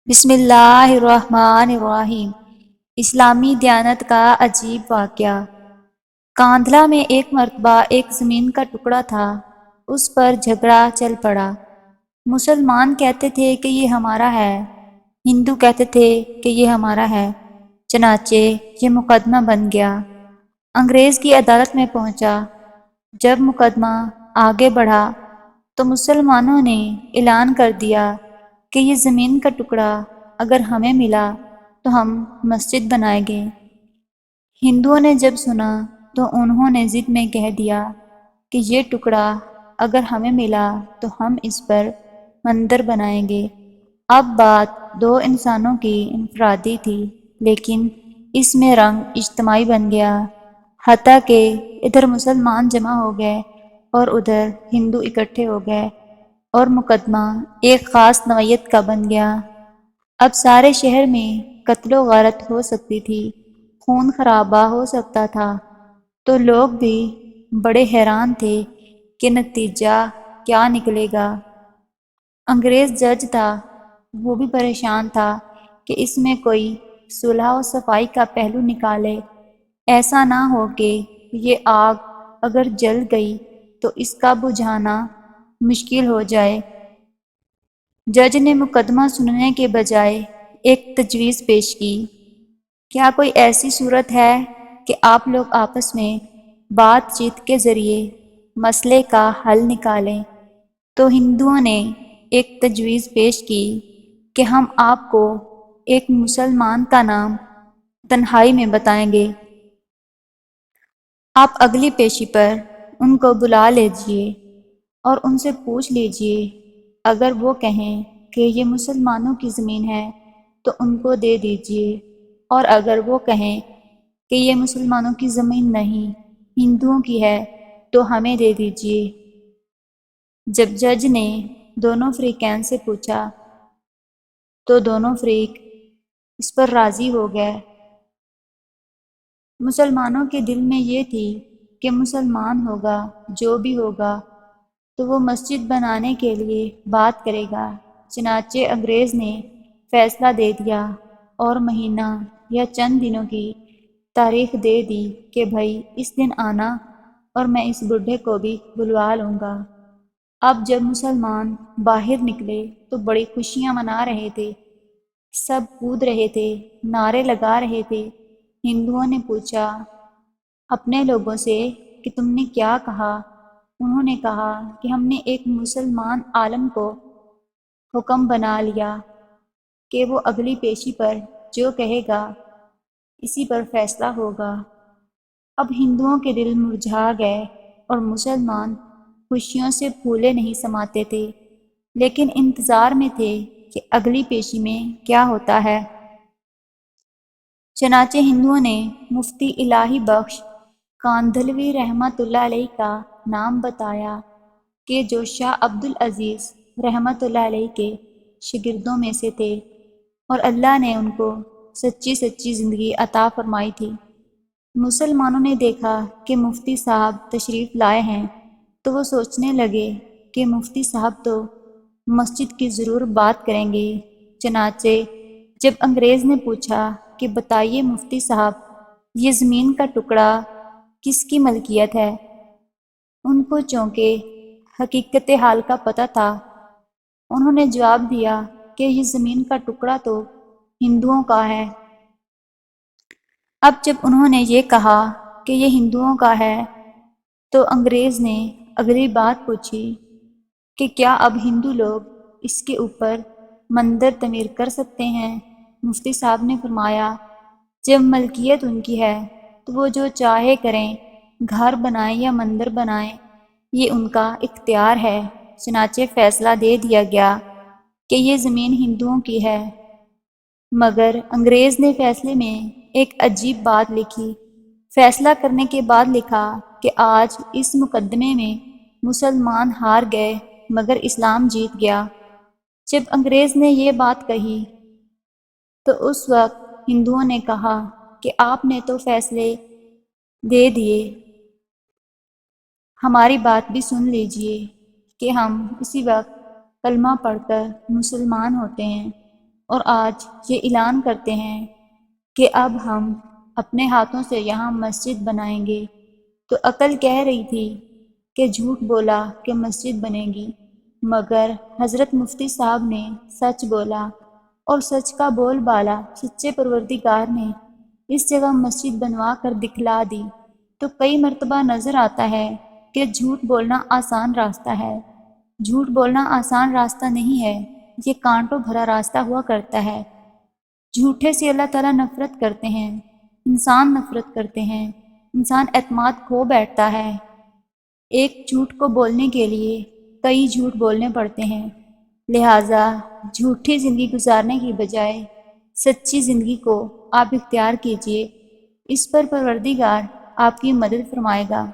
بسم اللہ الرحمن الرحیم۔ اسلامی دیانت کا عجیب واقعہ۔ کاندھلا میں ایک مرتبہ ایک زمین کا ٹکڑا تھا، اس پر جھگڑا چل پڑا۔ مسلمان کہتے تھے کہ یہ ہمارا ہے، ہندو کہتے تھے کہ یہ ہمارا ہے، چنانچہ یہ مقدمہ بن گیا، انگریز کی عدالت میں پہنچا۔ جب مقدمہ آگے بڑھا تو مسلمانوں نے اعلان کر دیا کہ یہ زمین کا ٹکڑا اگر ہمیں ملا تو ہم مسجد بنائیں گے۔ ہندوؤں نے جب سنا تو انہوں نے ضد میں کہہ دیا کہ یہ ٹکڑا اگر ہمیں ملا تو ہم اس پر مندر بنائیں گے۔ اب بات دو انسانوں کی انفرادی تھی، لیکن اس میں رنگ اجتماعی بن گیا، حتیٰ کہ ادھر مسلمان جمع ہو گئے اور ادھر ہندو اکٹھے ہو گئے، اور مقدمہ ایک خاص نوعیت کا بن گیا۔ اب سارے شہر میں قتل و غارت ہو سکتی تھی، خون خرابہ ہو سکتا تھا، تو لوگ بھی بڑے حیران تھے کہ نتیجہ کیا نکلے گا۔ انگریز جج تھا، وہ بھی پریشان تھا کہ اس میں کوئی صلح و صفائی کا پہلو نکالے، ایسا نہ ہو کہ یہ آگ اگر جل گئی تو اس کا بجھانا مشکل ہو جائے۔ جج نے مقدمہ سننے کے بجائے ایک تجویز پیش کی، کیا کوئی ایسی صورت ہے کہ آپ لوگ آپس میں بات چیت کے ذریعے مسئلے کا حل نکالیں؟ تو ہندوؤں نے ایک تجویز پیش کی کہ ہم آپ کو ایک مسلمان کا نام تنہائی میں بتائیں گے، آپ اگلی پیشی پر ان کو بلا لیجئے اور ان سے پوچھ لیجئے، اگر وہ کہیں کہ یہ مسلمانوں کی زمین ہے تو ان کو دے دیجئے، اور اگر وہ کہیں کہ یہ مسلمانوں کی زمین نہیں، ہندوؤں کی ہے، تو ہمیں دے دیجئے۔ جب جج نے دونوں فریقین سے پوچھا تو دونوں فریق اس پر راضی ہو گئے۔ مسلمانوں کے دل میں یہ تھی کہ مسلمان ہوگا جو بھی ہوگا تو وہ مسجد بنانے کے لیے بات کرے گا۔ چنانچہ انگریز نے فیصلہ دے دیا اور مہینہ یا چند دنوں کی تاریخ دے دی کہ بھئی اس دن آنا اور میں اس بڈھے کو بھی بلوا لوں گا۔ اب جب مسلمان باہر نکلے تو بڑی خوشیاں منا رہے تھے، سب کود رہے تھے، نعرے لگا رہے تھے۔ ہندوؤں نے پوچھا اپنے لوگوں سے کہ تم نے کیا کہا؟ انہوں نے کہا کہ ہم نے ایک مسلمان عالم کو حکم بنا لیا کہ وہ اگلی پیشی پر جو کہے گا اسی پر فیصلہ ہوگا۔ اب ہندوؤں کے دل مرجھا گئے اور مسلمان خوشیوں سے پھولے نہیں سماتے تھے، لیکن انتظار میں تھے کہ اگلی پیشی میں کیا ہوتا ہے۔ چنانچہ ہندوؤں نے مفتی الہی بخش کاندھلوی رحمۃ اللہ علیہ کا نام بتایا کہ جو شاہ عبد العزیز رحمۃ اللہ علیہ کے شاگردوں میں سے تھے، اور اللہ نے ان کو سچی سچی زندگی عطا فرمائی تھی۔ مسلمانوں نے دیکھا کہ مفتی صاحب تشریف لائے ہیں تو وہ سوچنے لگے کہ مفتی صاحب تو مسجد کی ضرور بات کریں گے۔ چنانچہ جب انگریز نے پوچھا کہ بتائیے مفتی صاحب، یہ زمین کا ٹکڑا کس کی ملکیت ہے؟ ان کو چونکہ حقیقت حال کا پتہ تھا، انہوں نے جواب دیا کہ یہ زمین کا ٹکڑا تو ہندوؤں کا ہے۔ اب جب انہوں نے یہ کہا کہ یہ ہندوؤں کا ہے تو انگریز نے اگلی بات پوچھی کہ کیا اب ہندو لوگ اس کے اوپر مندر تعمیر کر سکتے ہیں؟ مفتی صاحب نے فرمایا جب ملکیت ان کی ہے تو وہ جو چاہے کریں، گھر بنائیں یا مندر بنائیں، یہ ان کا اختیار ہے۔ چنانچہ فیصلہ دے دیا گیا کہ یہ زمین ہندوؤں کی ہے، مگر انگریز نے فیصلے میں ایک عجیب بات لکھی۔ فیصلہ کرنے کے بعد لکھا کہ آج اس مقدمے میں مسلمان ہار گئے مگر اسلام جیت گیا۔ جب انگریز نے یہ بات کہی تو اس وقت ہندوؤں نے کہا کہ آپ نے تو فیصلے دے دیے، ہماری بات بھی سن لیجئے کہ ہم اسی وقت کلمہ پڑھ کر مسلمان ہوتے ہیں اور آج یہ اعلان کرتے ہیں کہ اب ہم اپنے ہاتھوں سے یہاں مسجد بنائیں گے۔ تو عقل کہہ رہی تھی کہ جھوٹ بولا کہ مسجد بنے گی، مگر حضرت مفتی صاحب نے سچ بولا، اور سچ کا بول بالا سچے پروردگار نے اس جگہ مسجد بنوا کر دکھلا دی۔ تو کئی مرتبہ نظر آتا ہے کہ جھوٹ بولنا آسان راستہ ہے۔ جھوٹ بولنا آسان راستہ نہیں ہے، یہ کانٹوں بھرا راستہ ہوا کرتا ہے۔ جھوٹے سے اللہ تعالیٰ نفرت کرتے ہیں، انسان نفرت کرتے ہیں، انسان اعتماد کھو بیٹھتا ہے۔ ایک جھوٹ کو بولنے کے لیے کئی جھوٹ بولنے پڑتے ہیں، لہٰذا جھوٹی زندگی گزارنے کی بجائے سچی زندگی کو آپ اختیار کیجیے، اس پر پروردگار آپ کی مدد فرمائے گا۔